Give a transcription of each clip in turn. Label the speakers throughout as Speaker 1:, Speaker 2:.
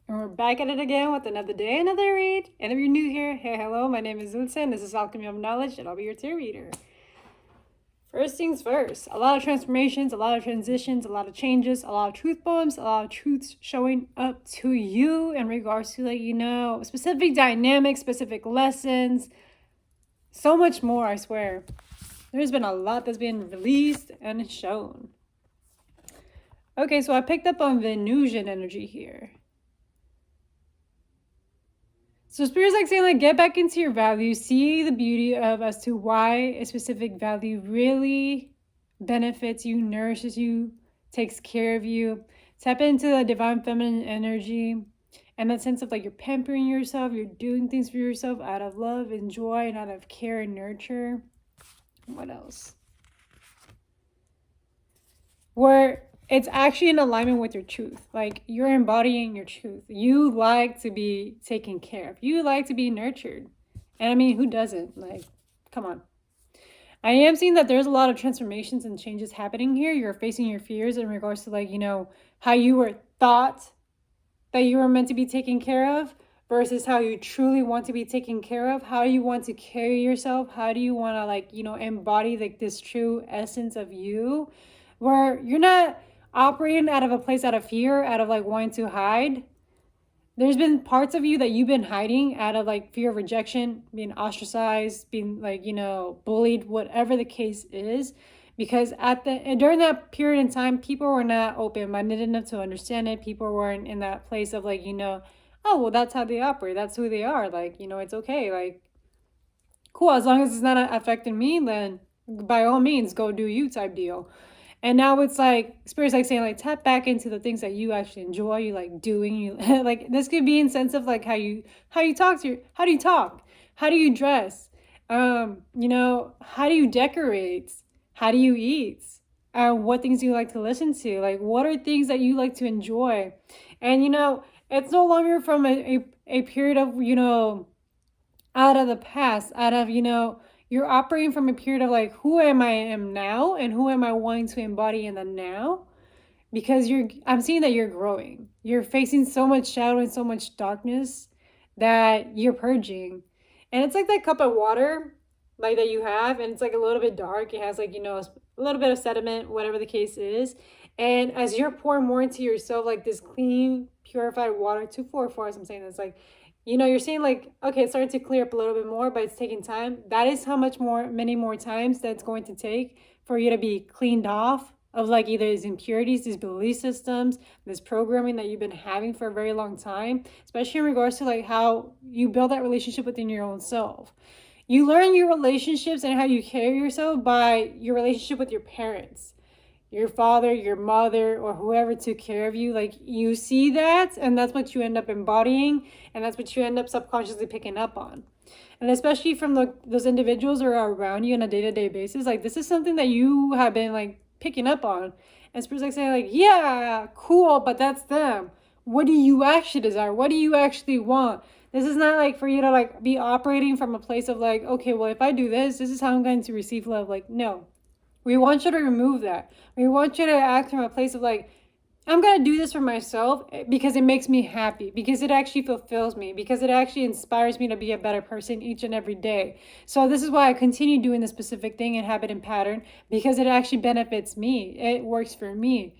Speaker 1: And we're back at it again with another day, another read. And if you're new here, hey, hello, my name is Dulce, and this is Alchemy of Knowledge, and I'll be your tarot reader. First things first, a lot of transformations, a lot of transitions, a lot of changes, a lot of truth poems, a lot of truths showing up to you in regards to, specific dynamics, specific lessons, so much more, I swear. There's been a lot that's been released and shown. Okay, so I picked up on Venusian energy here. So Spirit's saying, get back into your values, see the beauty of as to why a specific value really benefits you, nourishes you, takes care of you. Tap into the divine feminine energy and that sense of you're pampering yourself, you're doing things for yourself out of love and joy and out of care and nurture. What else? Where it's actually in alignment with your truth. You're embodying your truth. You like to be taken care of. You like to be nurtured. And I mean, who doesn't? Come on. I am seeing that there's a lot of transformations and changes happening here. You're facing your fears in regards to how you were thought that you were meant to be taken care of versus how you truly want to be taken care of. How do you want to carry yourself? How do you want to embody this true essence of you, where you're not operating out of a place out of fear, out of wanting to hide. There's been parts of you that you've been hiding out of fear of rejection, being ostracized, being bullied, whatever the case is, because during that period in time, people were not open-minded enough to understand it. People weren't in that place of oh, well, that's how they operate, that's who they are, it's okay, cool, as long as it's not affecting me, then by all means go do you type deal. And now it's Spirit's saying tap back into the things that you actually enjoy, you like doing, you this could be in sense of how you talk to how do you talk, how do you dress, how do you decorate, how do you eat, what things do you like to listen to, what are things that you like to enjoy. And it's no longer from a period of out of the past, out of you're operating from a period of who am I now and who am I wanting to embody in the now, because I'm seeing that you're growing. You're facing so much shadow and so much darkness that you're purging. And it's that cup of water that you have, and it's a little bit dark. It has a little bit of sediment, whatever the case is. And as you're pouring more into yourself, this clean, purified water, 244, as I'm saying this, you're seeing okay, it's starting to clear up a little bit more, but it's taking time. That is how many more times that's going to take for you to be cleaned off of either these impurities, these belief systems, this programming that you've been having for a very long time, especially in regards to how you build that relationship within your own self. You learn your relationships and how you carry yourself by your relationship with your parents, your father, your mother, or whoever took care of you. You see that, and that's what you end up embodying, and that's what you end up subconsciously picking up on. And especially from those individuals who are around you on a day-to-day basis, this is something that you have been picking up on. And Spirit's saying yeah, cool, but that's them. What do you actually desire? What do you actually want? This is not for you to be operating from a place of okay, well, if I do this is how I'm going to receive love. No. We want you to remove that. We want you to act from a place of I'm going to do this for myself because it makes me happy, because it actually fulfills me, because it actually inspires me to be a better person each and every day. So this is why I continue doing this specific thing in habit and pattern, because it actually benefits me. It works for me.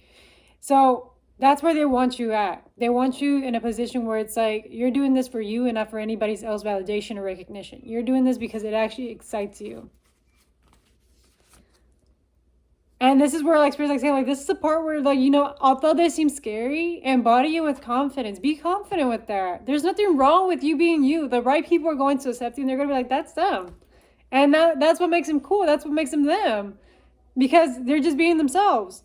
Speaker 1: So that's where they want you at. They want you in a position where it's you're doing this for you and not for anybody else's validation or recognition. You're doing this because it actually excites you. And this is where Spirit's saying this is the part where although they seem scary, embody it with confidence. Be confident with that. There's nothing wrong with you being you. The right people are going to accept you, and they're going to be that's them. And that's what makes them cool. That's what makes them them, because they're just being themselves.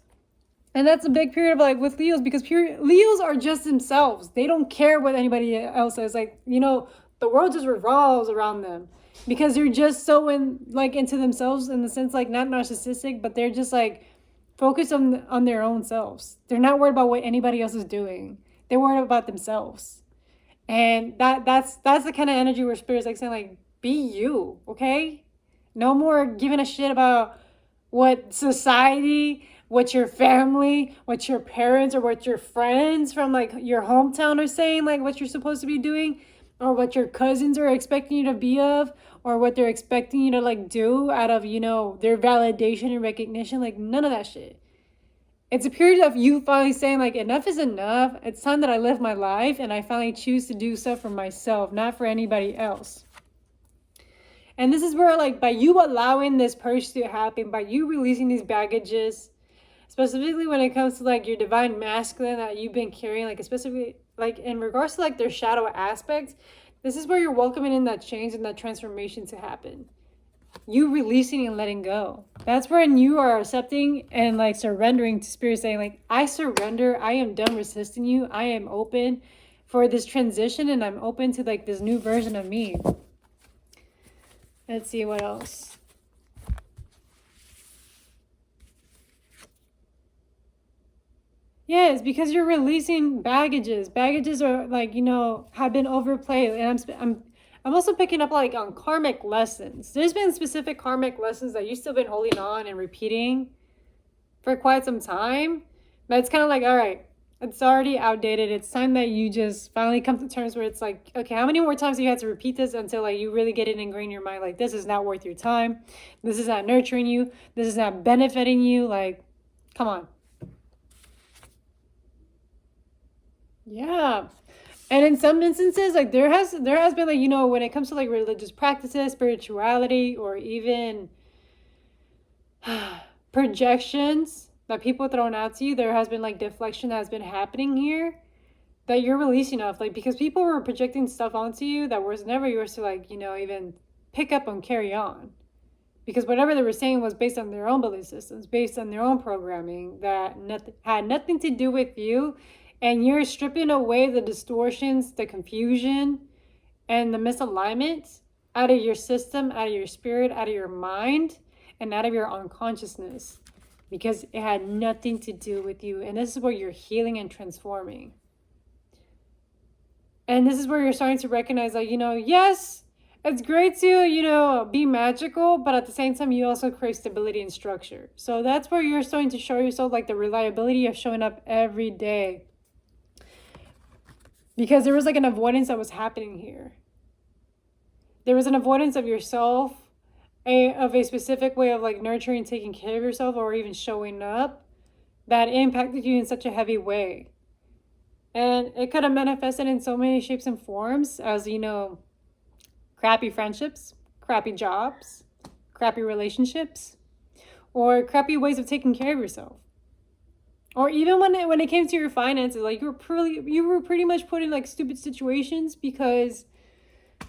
Speaker 1: And that's a big period of with Leos, because Leos are just themselves. They don't care what anybody else says. The world just revolves around them, because they're just so into themselves, in the sense not narcissistic, but they're just focused on their own selves. They're not worried about what anybody else is doing. They're worried about themselves. And that's the kind of energy where Spirit's saying be you, okay? No more giving a shit about what society, what your family, what your parents, or what your friends from like your hometown are saying, like what you're supposed to be doing, or what your cousins are expecting you to be of, or what they're expecting you to like do out of, you know, their validation and recognition. Like none of that shit. It's a period of you finally saying like enough is enough. It's time that I live my life and I finally choose to do stuff for myself, not for anybody else. And this is where like by you allowing this purge to happen, by you releasing these baggages, specifically when it comes to like your divine masculine that you've been carrying, like especially like in regards to like their shadow aspects, this is where you're welcoming in that change and that transformation to happen. You releasing and letting go. That's when you are accepting and like surrendering to spirit, saying like, I surrender, I am done resisting you, I am open for this transition, and I'm open to like this new version of me. Let's see what else. Yes, because you're releasing baggages. Baggages are like, you know, have been overplayed. And I'm also picking up like on karmic lessons. There's been specific karmic lessons that you've still been holding on and repeating for quite some time. But it's kind of like, all right, it's already outdated. It's time that you just finally come to terms where it's like, okay, how many more times do you have to repeat this until like you really get it ingrained in your mind? Like, this is not worth your time. This is not nurturing you. This is not benefiting you. Like, come on. Yeah. And in some instances, like there has been like, you know, when it comes to like religious practices, spirituality, or even projections that people thrown out to you, there has been like deflection that has been happening here that you're releasing off. Like because people were projecting stuff onto you that was never yours to like, you know, even pick up and carry on. Because whatever they were saying was based on their own belief systems, based on their own programming that had nothing to do with you. And you're stripping away the distortions, the confusion, and the misalignments out of your system, out of your spirit, out of your mind, and out of your unconsciousness. Because it had nothing to do with you. And this is where you're healing and transforming. And this is where you're starting to recognize, like, you know, yes, it's great to, you know, be magical, but at the same time, you also crave stability and structure. So that's where you're starting to show yourself, like, the reliability of showing up every day. Because there was like an avoidance that was happening here. There was an avoidance of yourself, of a specific way of like nurturing, taking care of yourself, or even showing up that impacted you in such a heavy way. And it could have manifested in so many shapes and forms as, you know, crappy friendships, crappy jobs, crappy relationships, or crappy ways of taking care of yourself. Or even when it came to your finances, like you were pretty much put in like stupid situations because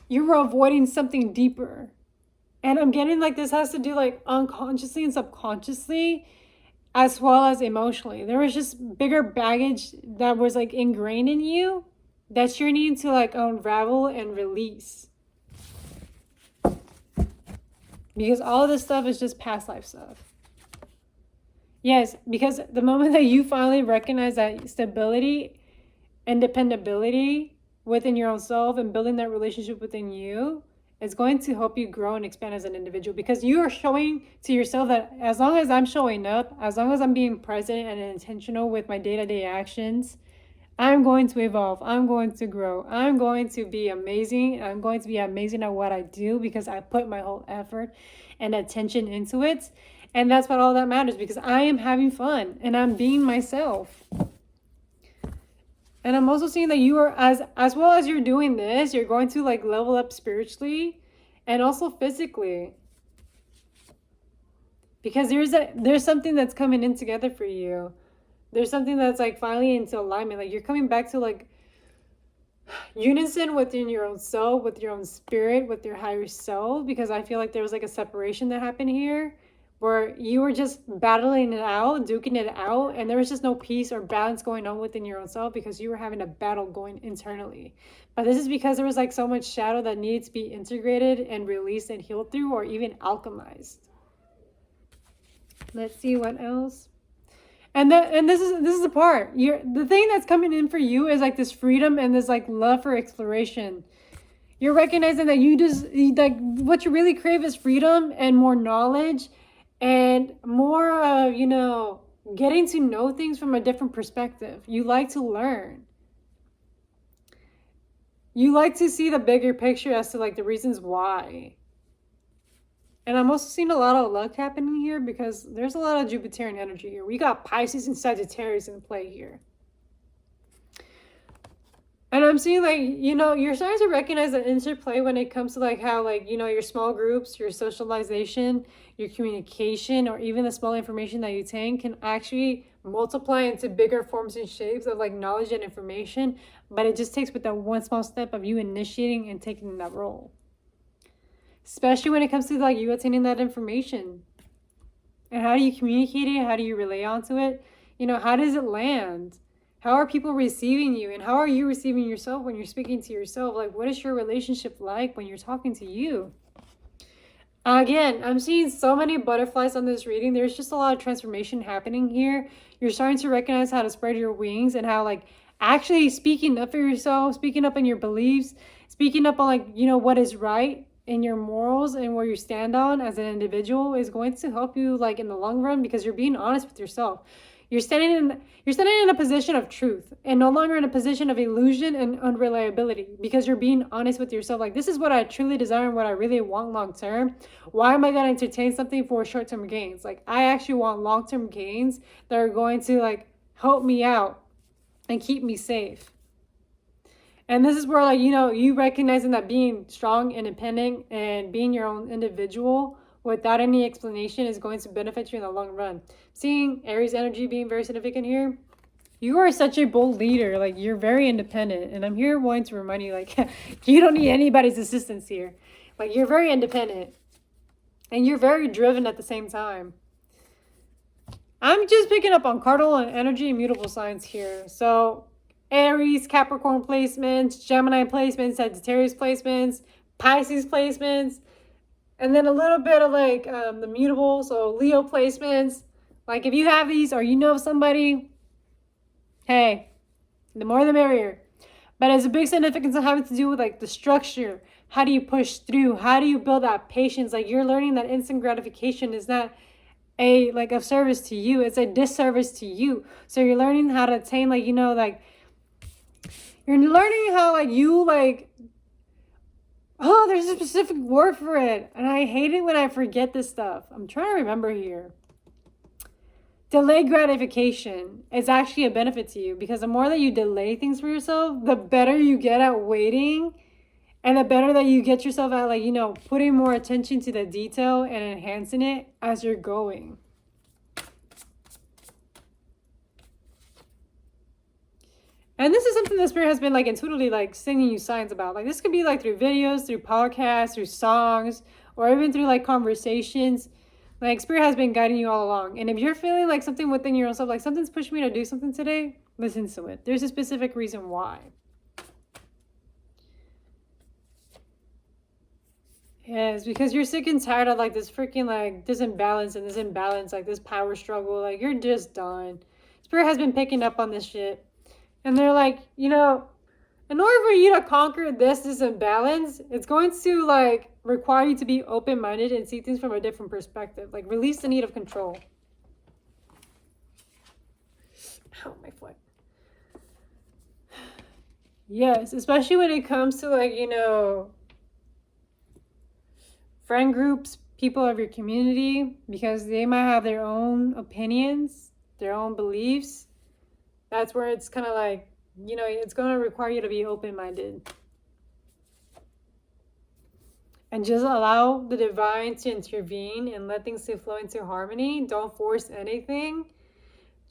Speaker 1: you were avoiding something deeper. And I'm getting like this has to do like unconsciously and subconsciously as well as emotionally. There was just bigger baggage that was like ingrained in you that you're needing to like unravel and release. Because all of this stuff is just past life stuff. Yes, because the moment that you finally recognize that stability and dependability within your own self and building that relationship within you is going to help you grow and expand as an individual. Because you are showing to yourself that as long as I'm showing up, as long as I'm being present and intentional with my day-to-day actions, I'm going to evolve. I'm going to grow. I'm going to be amazing. I'm going to be amazing at what I do because I put my whole effort and attention into it. And that's what all that matters, because I am having fun and I'm being myself. And I'm also seeing that you are, as well as you're doing this, you're going to like level up spiritually and also physically. Because there's something that's coming in together for you. There's something that's like finally into alignment. Like you're coming back to like unison within your own soul, with your own spirit, with your higher self. Because I feel like there was like a separation that happened here, where you were just battling it out, duking it out, and there was just no peace or balance going on within your own self because you were having a battle going internally. But this is because there was like so much shadow that needed to be integrated and released and healed through, or even alchemized. Let's see what else. And this is the part. The thing that's coming in for you is like this freedom and this like love for exploration. You're recognizing that you just like what you really crave is freedom and more knowledge and more, getting to know things from a different perspective. You like to learn. You like to see the bigger picture as to like the reasons why. And I'm also seeing a lot of luck happening here because there's a lot of Jupiterian energy here. We got Pisces and Sagittarius in play here. And I'm seeing like, you know, you're starting to recognize the interplay when it comes to like how like, you know, your small groups, your socialization, your communication, or even the small information that you take can actually multiply into bigger forms and shapes of like knowledge and information. But it just takes with that one small step of you initiating and taking that role. Especially when it comes to like you attaining that information. And how do you communicate it? How do you relay onto it? You know, how does it land? How are people receiving you? And how are you receiving yourself when you're speaking to yourself? Like, what is your relationship like when you're talking to you? Again, I'm seeing so many butterflies on this reading. There's just a lot of transformation happening here. You're starting to recognize how to spread your wings and how, like, actually speaking up for yourself, speaking up in your beliefs, speaking up on, like, you know, what is right in your morals and where you stand on as an individual is going to help you, like, in the long run, because you're being honest with yourself. You're standing in a position of truth and no longer in a position of illusion and unreliability, because you're being honest with yourself. Like, this is what I truly desire and what I really want long term. Why am I going to entertain something for short-term gains? Like, I actually want long-term gains that are going to like help me out and keep me safe. And this is where, like, you know, you recognizing that being strong, independent, and being your own individual without any explanation is going to benefit you in the long run. Seeing Aries energy being very significant here. You are such a bold leader. Like, you're very independent. And I'm here wanting to remind you, like, you don't need anybody's assistance here. Like, you're very independent. And you're very driven at the same time. I'm just picking up on cardinal and energy immutable signs here. So, Aries, Capricorn placements, Gemini placements, Sagittarius placements, Pisces placements, and then a little bit of like the mutable, so Leo placements. Like, if you have these or you know somebody, hey, the more the merrier. But it's a big significance of having to do with like the structure. How do you push through? How do you build that patience? Like, you're learning that instant gratification is not a like of service to you. It's a disservice to you. So you're learning how to attain, like, you know, like you're learning how like you like, oh, there's a specific word for it. And I hate it when I forget this stuff. I'm trying to remember here. Delayed gratification is actually a benefit to you, because the more that you delay things for yourself, the better you get at waiting, and the better that you get yourself at, like, you know, putting more attention to the detail and enhancing it as you're going. And this is something that Spirit has been like intuitively like sending you signs about. Like, this could be like through videos, through podcasts, through songs, or even through like conversations. Like, Spirit has been guiding you all along. And if you're feeling like something within yourself, like something's pushing me to do something today, listen to it. There's a specific reason why. Yes, because you're sick and tired of like this freaking like this imbalance and this imbalance, like this power struggle. Like, you're just done. Spirit has been picking up on this shit. And they're like, you know, in order for you to conquer this imbalance, it's going to like require you to be open-minded and see things from a different perspective. Like, release the need of control. Ow, my foot. Yes, especially when it comes to like, you know, friend groups, people of your community, because they might have their own opinions, their own beliefs. That's where it's kind of like, you know, it's going to require you to be open-minded. And just allow the divine to intervene and let things flow into harmony. Don't force anything.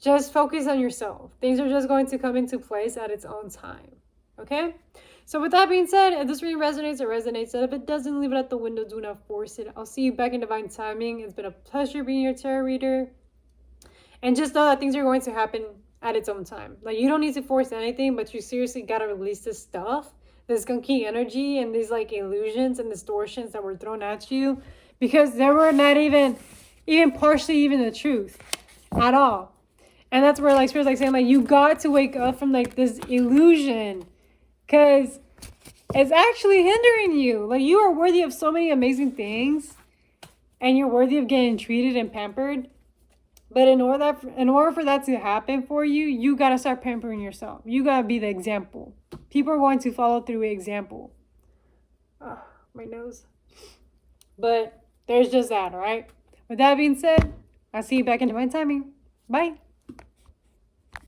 Speaker 1: Just focus on yourself. Things are just going to come into place at its own time. Okay? So with that being said, if this reading resonates, it resonates. And if it doesn't, leave it at the window. Do not force it. I'll see you back in divine timing. It's been a pleasure being your tarot reader. And just know that things are going to happen at its own time. Like, you don't need to force anything, but you seriously got to release this stuff, this gunky energy and these like illusions and distortions that were thrown at you, because they were not even partially even the truth at all. And that's where like Spirit's like saying, like, you got to wake up from like this illusion, because it's actually hindering you. Like, you are worthy of so many amazing things, and you're worthy of getting treated and pampered. But in order for that to happen for you, you got to start pampering yourself. You got to be the example. People are going to follow through example. My nose. But there's just that, all right? With that being said, I'll see you back in divine timing. Bye.